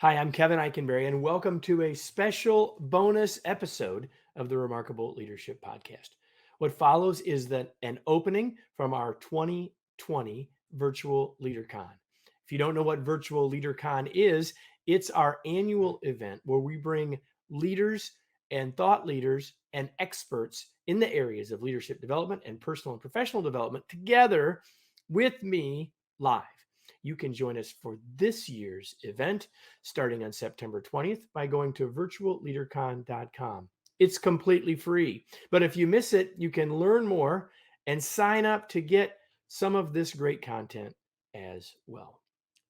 Hi, I'm Kevin Eikenberry, and welcome to a special bonus episode of the Remarkable Leadership Podcast. What follows is an opening from our 2020 Virtual LeaderCon. If you don't know what Virtual LeaderCon is, it's our annual event where we bring leaders and thought leaders and experts in the areas of leadership development and personal and professional development together with me live. You can join us for this year's event starting on September 20th by going to virtualleadercon.com. It's completely free, but if you miss it, you can learn more and sign up to get some of this great content as well.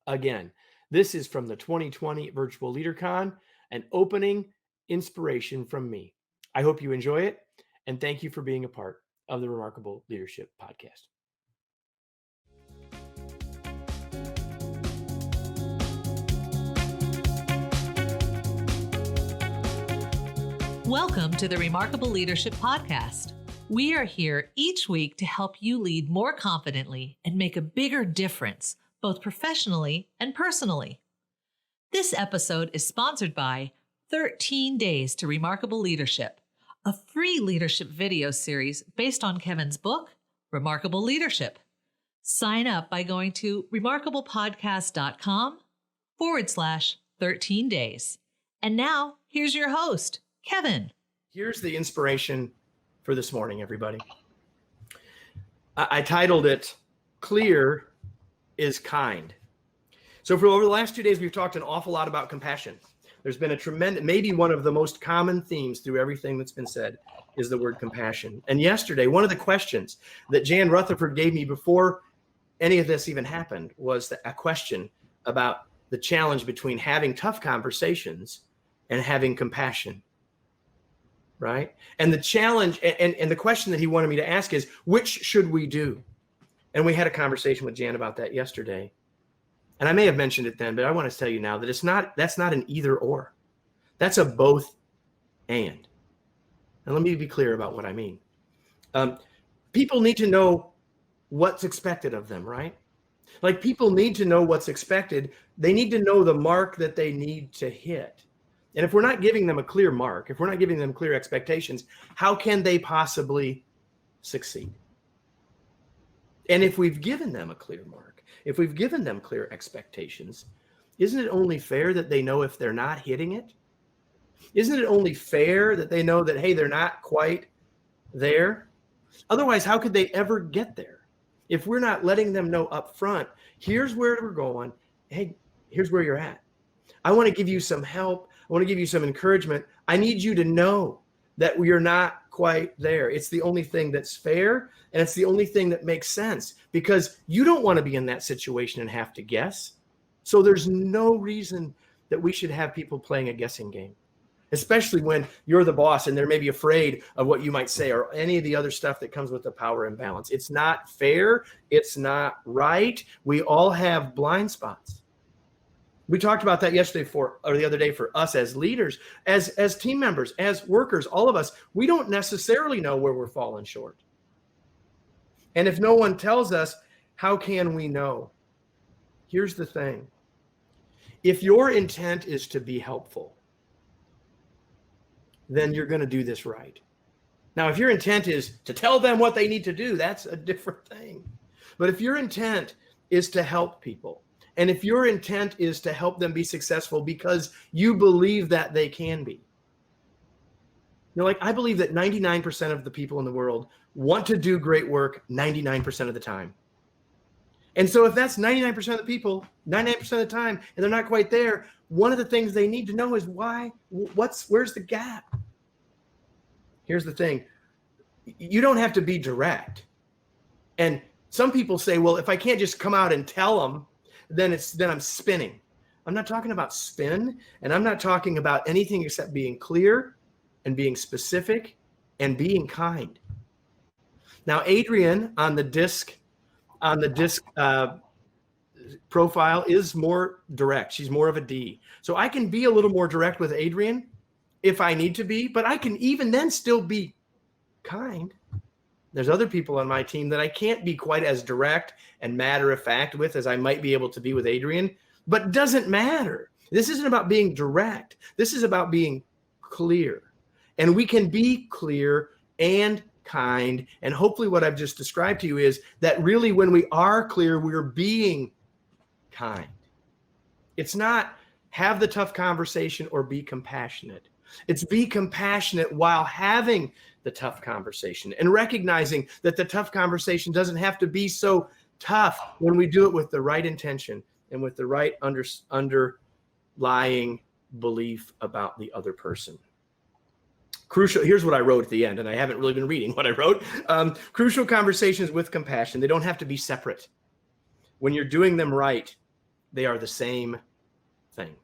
Again, this is from the 2020 Virtual LeaderCon, an opening inspiration from me. I hope you enjoy it, and thank you for being a part of the Remarkable Leadership Podcast. Welcome to the Remarkable Leadership Podcast. We are here each week to help you lead more confidently and make a bigger difference, both professionally and personally. This episode is sponsored by 13 Days to Remarkable Leadership, a free leadership video series based on Kevin's book, Remarkable Leadership. Sign up by going to remarkablepodcast.com/13 days. And now, here's your host, Kevin. Here's the inspiration for this morning, everybody. I titled it, Clear is Kind. So for over the last 2 days, we've talked an awful lot about compassion. There's been a tremendous, maybe one of the most common themes through everything that's been said is the word compassion. And yesterday, one of the questions that Jan Rutherford gave me before any of this even happened was a question about the challenge between having tough conversations and having compassion. Right? And the challenge and the question that he wanted me to ask is, which should we do? And we had a conversation with Jan about that yesterday. And I may have mentioned it then, but I want to tell you now that that's not an either or. That's a both and. And let me be clear about what I mean. People need to know what's expected of them, right? Like people need to know what's expected. They need to know the mark that they need to hit. And if we're not giving them a clear mark, if we're not giving them clear expectations, how can they possibly succeed? And if we've given them a clear mark, if we've given them clear expectations, isn't it only fair that they know if they're not hitting it? Isn't it only fair that they know that, hey, they're not quite there? Otherwise, how could they ever get there? If we're not letting them know up front, here's where we're going. Hey, here's where you're at. I want to give you some help. I want to give you some encouragement. I need you to know that we're not quite there. It's the only thing that's fair, and it's the only thing that makes sense because you don't want to be in that situation and have to guess. So there's no reason that we should have people playing a guessing game, especially when you're the boss and they're maybe afraid of what you might say or any of the other stuff that comes with the power imbalance. It's not fair. It's not right. We all have blind spots. We talked about that yesterday the other day for us as leaders, as team members, as workers, all of us, we don't necessarily know where we're falling short. And if no one tells us, how can we know? Here's the thing. If your intent is to be helpful, then you're going to do this right. Now, if your intent is to tell them what they need to do, that's a different thing. But if your intent is to help people, and if your intent is to help them be successful because you believe that they can be, you're like, I believe that 99% of the people in the world want to do great work 99% of the time. And so if that's 99% of the people, 99% of the time, and they're not quite there, one of the things they need to know is why, where's the gap? Here's the thing. You don't have to be direct. And some people say, well, if I can't just come out and tell them, then I'm spinning. I'm not talking about spin, and I'm not talking about anything except being clear and being specific and being kind. Now, Adrian on the disc profile is more direct. She's more of a D. So I can be a little more direct with Adrian if I need to be, but I can even then still be kind. There's other people on my team that I can't be quite as direct and matter of fact with as I might be able to be with Adrian, but it doesn't matter This isn't about being direct. This is about being clear. And we can be clear and kind. And hopefully what I've just described to you is that really when we are clear, we're being kind. It's not have the tough conversation or be compassionate. It's be compassionate while having the tough conversation and recognizing that the tough conversation doesn't have to be so tough when we do it with the right intention and with the right underlying belief about the other person. Crucial. Here's what I wrote at the end, and I haven't really been reading what I wrote. Crucial conversations with compassion. They don't have to be separate. When you're doing them right, they are the same thing.